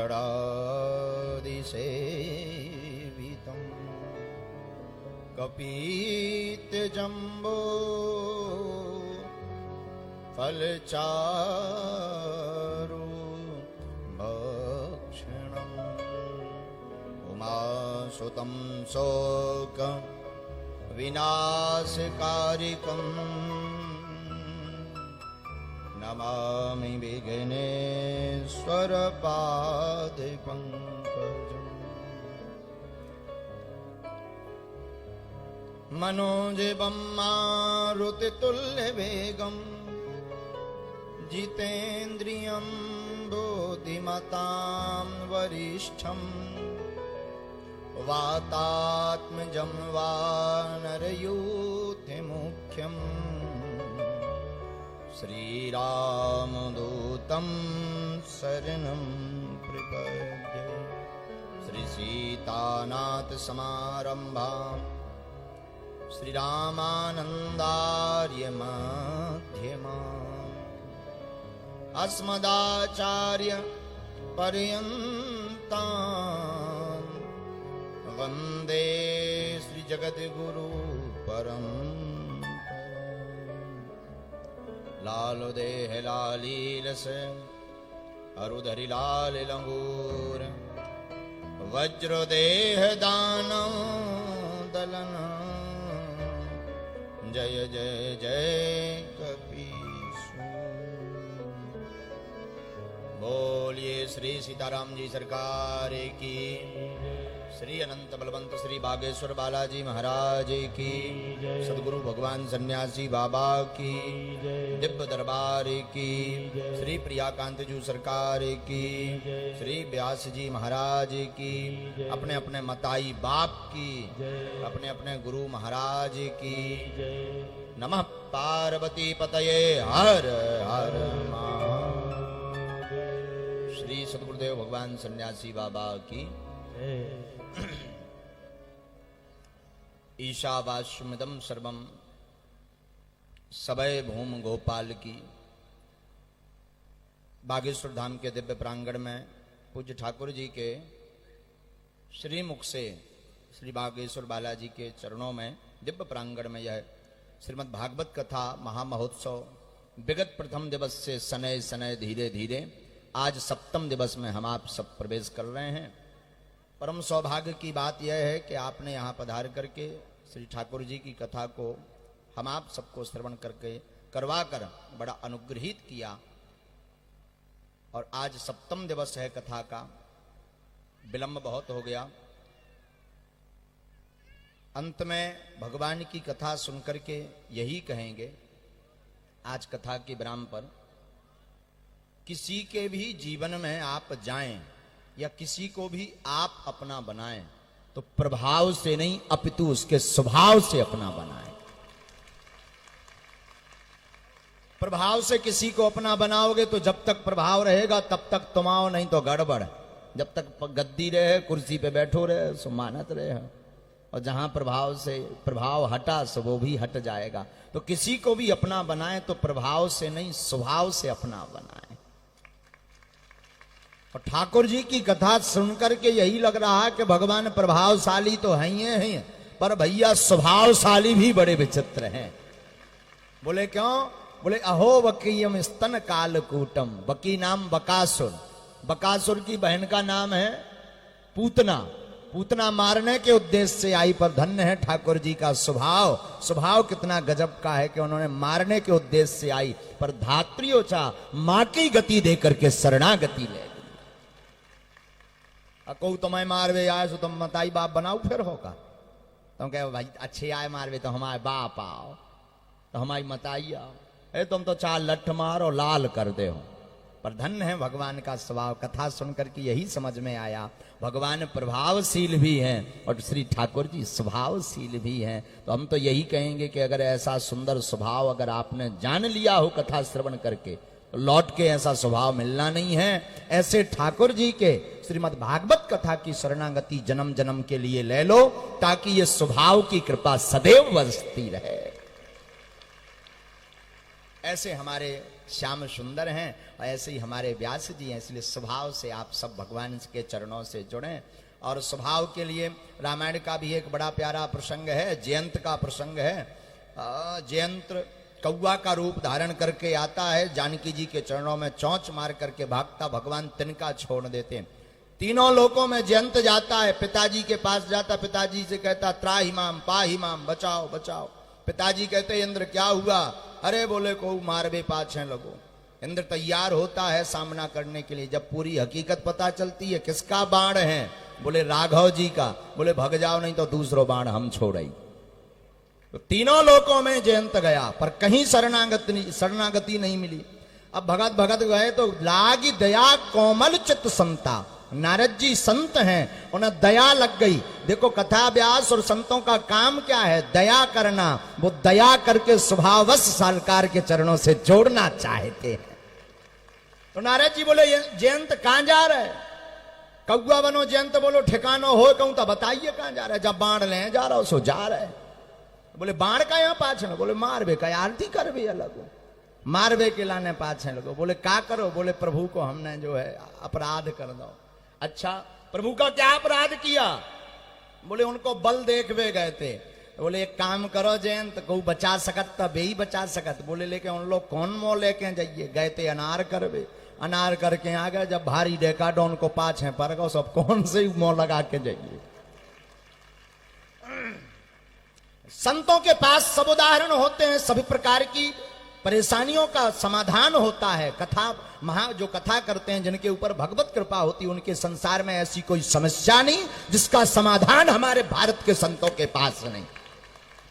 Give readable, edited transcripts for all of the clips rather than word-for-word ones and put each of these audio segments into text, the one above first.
जडादिसेवितं कपीतजम्बो फलचारु भक्षणम् उमासुतं शोक विनाशकारिकम् नमामि विघ्नेश्वर पादपङ्कजम् मनोजवं मारुतितुल्यवेगं जितेन्द्रियं बुद्धिमतां वरिष्ठं वातात्मजं वानरयूथमुख्यं श्रीरामदूतं शरणं प्रपद्ये। श्रीसीतानाथसमारम्भां श्रीरामानन्दार्यमध्यमाम् अस्मदाचार्यपर्यन्तां वन्दे श्रीजगद्गुरु परम्पराम्। लालो देह लालीलस अरुधरि लाल लंगूर वज्र देह दानव दलन जय जय जय कपीसूर। बोलिए श्री सीताराम जी सरकार की, श्री अनंत बलवंत श्री बागेश्वर बालाजी महाराज की, सदगुरु भगवान सन्यासी बाबा की, दिव्य दरबार की, श्री प्रियाकांत जी सरकार की, श्री व्यास जी महाराज की, अपने अपने मताई बाप की, अपने अपने गुरु महाराज की। नमः पार्वती पतये हर हर महादेव। श्री सदगुरुदेव भगवान सन्यासी बाबा की। ईशावास्यमिदं सर्वं सबय भूम गोपाल की। बागेश्वर धाम के दिव्य प्रांगण में पूज्य ठाकुर जी के श्रीमुख से श्री बागेश्वर बालाजी के चरणों में दिव्य प्रांगण में यह श्रीमद् भागवत कथा महामहोत्सव विगत प्रथम दिवस से शनय शनय धीरे धीरे आज सप्तम दिवस में हम आप सब प्रवेश कर रहे हैं। परम सौभाग्य की बात यह है कि आपने यहाँ पधार करके श्री ठाकुर जी की कथा को हम आप सबको श्रवण करके करवा कर बड़ा अनुग्रहित किया। और आज सप्तम दिवस है कथा का, विलंब बहुत हो गया। अंत में भगवान की कथा सुनकर के यही कहेंगे आज कथा के विराम पर, किसी के भी जीवन में आप जाएं या किसी को भी आप अपना बनाएं तो प्रभाव से नहीं अपितु उसके स्वभाव से अपना बनाएं। प्रभाव से किसी को अपना बनाओगे तो जब तक प्रभाव रहेगा तब तक तुम आओ, नहीं तो गड़बड़। जब तक गद्दी रहे, कुर्सी पे बैठो रहे, सो मानत रहे। और जहां प्रभाव से प्रभाव हटा सो वो भी हट जाएगा। तो किसी को भी अपना बनाए तो प्रभाव से नहीं स्वभाव से अपना बनाए। और ठाकुर जी की कथा सुनकर के यही लग रहा है कि भगवान प्रभावशाली तो हैं ही हैं, पर भैया स्वभावशाली भी बड़े विचित्र हैं। बोले क्यों? बोले अहो वकीयम स्तन कालकूटम। बकी नाम बकासुर, बकासुर की बहन का नाम है पूतना। पूतना मारने के उद्देश्य से आई, पर धन्य है ठाकुर जी का स्वभाव। स्वभाव कितना गजब का है कि उन्होंने मारने के उद्देश्य से आई, पर धात्रियोचा मां की गति देकर के शरणागति ले। को तुम्हें मारवे आए सो तुम मताई बाप बनाओ फिर होगा। तुम कहो भाई अच्छे आए मारवे तो हमारे बाप आओ, तो हमारी मताई आओ। तुम तो चार लठ मारो लाल कर दे हो। पर धन्य है भगवान का स्वभाव। कथा सुनकर के यही समझ में आया, भगवान प्रभावशील भी हैं और श्री ठाकुर जी स्वभावशील भी हैं। तो हम तो यही कहेंगे कि अगर ऐसा सुंदर स्वभाव अगर आपने जान लिया हो कथा श्रवण करके, तो लौट के ऐसा स्वभाव मिलना नहीं है। ऐसे ठाकुर जी के श्रीमद् भागवत कथा की शरणागति जन्म जन्म के लिए ले लो, ताकि ये स्वभाव की कृपा सदैव बरसती रहे। ऐसे हमारे श्याम सुंदर हैं, और ऐसे ही हमारे व्यास जी हैं। इसलिए स्वभाव से आप सब भगवान के चरणों से जुड़ें। और स्वभाव के लिए रामायण का भी एक बड़ा प्यारा प्रसंग है, जयंत का प्रसंग है। जयंत कौवा का रूप धारण करके आता है, जानकी जी के चरणों में चोंच मार करके भागता, भगवान तिनका छोड़ देते हैं। तीनों लोकों में जयंत जाता है, पिताजी के पास जाता, पिताजी से कहता त्राहि माम पाहि माम, बचाओ बचाओ। पिताजी कहते इंद्र क्या हुआ? अरे बोले को मारबे पाछे लगो। इंद्र तैयार होता है सामना करने के लिए। जब पूरी हकीकत पता चलती है, किसका बाण है? बोले राघव जी का। बोले भग जाओ नहीं तो दूसरो बाण हम छोड़ाई। तो तीनों लोकों में जयंत गया, पर कहीं शरणागति नहीं मिली। अब भगत भगत गए तो लागी दया कोमल चित्त संता। नारद जी संत हैं, उन्हें दया लग गई। देखो कथा व्यास और संतों का काम क्या है? दया करना। वो दया करके स्वभावश सालकार के चरणों से जोड़ना चाहते हैं। तो नारद जी बोले जयंत कहां जा रहा है? कौआ बनो जयंत बोलो ठिकानो हो कहूं तो बताइए कहां जा रहा है। जब बाण ले जा रहा हो सो जा रहा है। बोले बाण का यहाँ पाछे? बोले मारबे का आरती कर भी अलग मारबे के लाने पाछे लगो। बोले का करो? बोले प्रभु को हमने जो है अपराध कर दो। अच्छा प्रभु का क्या अपराध किया? बोले उनको बल देखवे गए थे। बोले एक काम करो जयंत, को बचा सकत तब ही बचा सकत। बोले लेके उन लोग कौन मोह लेके जाइए? गए थे अनार करवे, अनार करके आ गए। जब भारी देखा डोन को पाछे पर गो, सब कौन से मोह लगा के जाइए। संतों के पास सब उदाहरण होते हैं, सभी प्रकार की परेशानियों का समाधान होता है। जो कथा करते हैं, जिनके ऊपर भगवत कृपा होती है, उनके संसार में ऐसी कोई समस्या नहीं जिसका समाधान हमारे भारत के संतों के पास नहीं।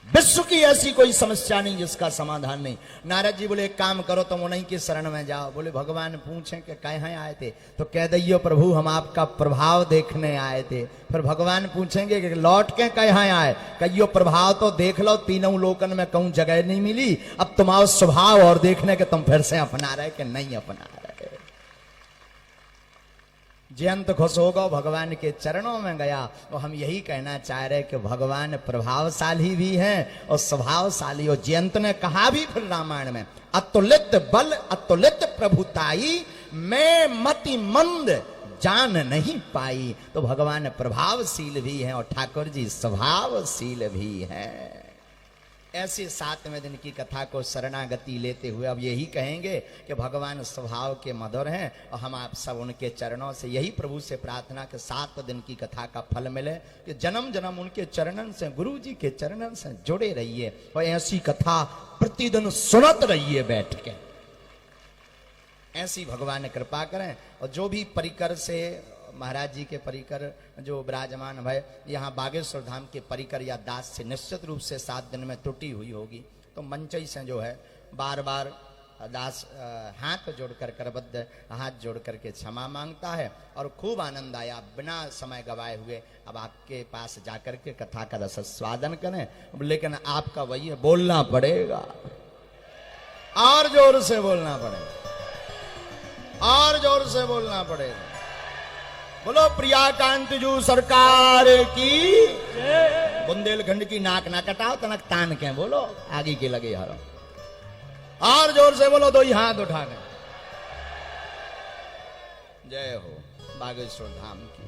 विश्व की ऐसी कोई समस्या नहीं जिसका समाधान नहीं। नारद जी बोले एक काम करो, तुम उन्हीं के शरण में जाओ। बोले भगवान पूछें कि कहाँ आए थे? तो कह दियो प्रभु हम आपका प्रभाव देखने आए थे। फिर भगवान पूछेंगे कि लौट के कहाँ आए? कहियो प्रभाव तो देख लो, तीनों लोकन में कहूं जगह नहीं मिली। अब तुम्हारा स्वभाव और देखने के तुम फिर से अपना रहे कि नहीं अपना रहे। जयंत खुश होगा, भगवान के चरणों में गया। तो हम यही कहना चाह रहे कि भगवान प्रभावशाली भी हैं और स्वभावशाली। और जयंत ने कहा भी फिर रामायण में, अतुलित बल अतुलित प्रभुताई, मैं मति मंद जान नहीं पाई। तो भगवान प्रभावशील भी हैं और ठाकुर जी स्वभावशील भी हैं। ऐसे 7वें दिन की कथा को शरणागति लेते हुए अब यही कहेंगे कि भगवान स्वभाव के मधुर हैं और हम आप सब उनके चरणों से यही प्रभु से प्रार्थना कि 7 दिन की कथा का फल मिले, कि जन्म जन्म उनके चरणन से, गुरु जी के चरणन से जुड़े रहिए और ऐसी कथा प्रतिदिन सुनत रहिए बैठ के। ऐसी भगवान कृपा करें। और जो भी परिकर से, महाराज जी के परिकर जो विराजमान है यहाँ बागेश्वर धाम के परिकर या दास से निश्चित रूप से 7 दिन में त्रुटि हुई होगी, तो मंचई से जो है बार बार दास हाथ जोड़कर करबद्ध हाथ जोड़ करके क्षमा मांगता है। और खूब आनंद आया। बिना समय गवाए हुए अब आपके पास जाकर के कथा का रस स्वादन करें। लेकिन आपका वही है, बोलना पड़ेगा और जोर से बोलना पड़ेगा, और जोर से बोलना पड़ेगा। बोलो प्रियाकांत जू सरकार की। बुंदेलखंड की नाक ना कटाओ तनक तान के बोलो, आगे के लगे हरो। और जोर से बोलो, 2 हाथ उठा के। जय हो बागेश्वर धाम की।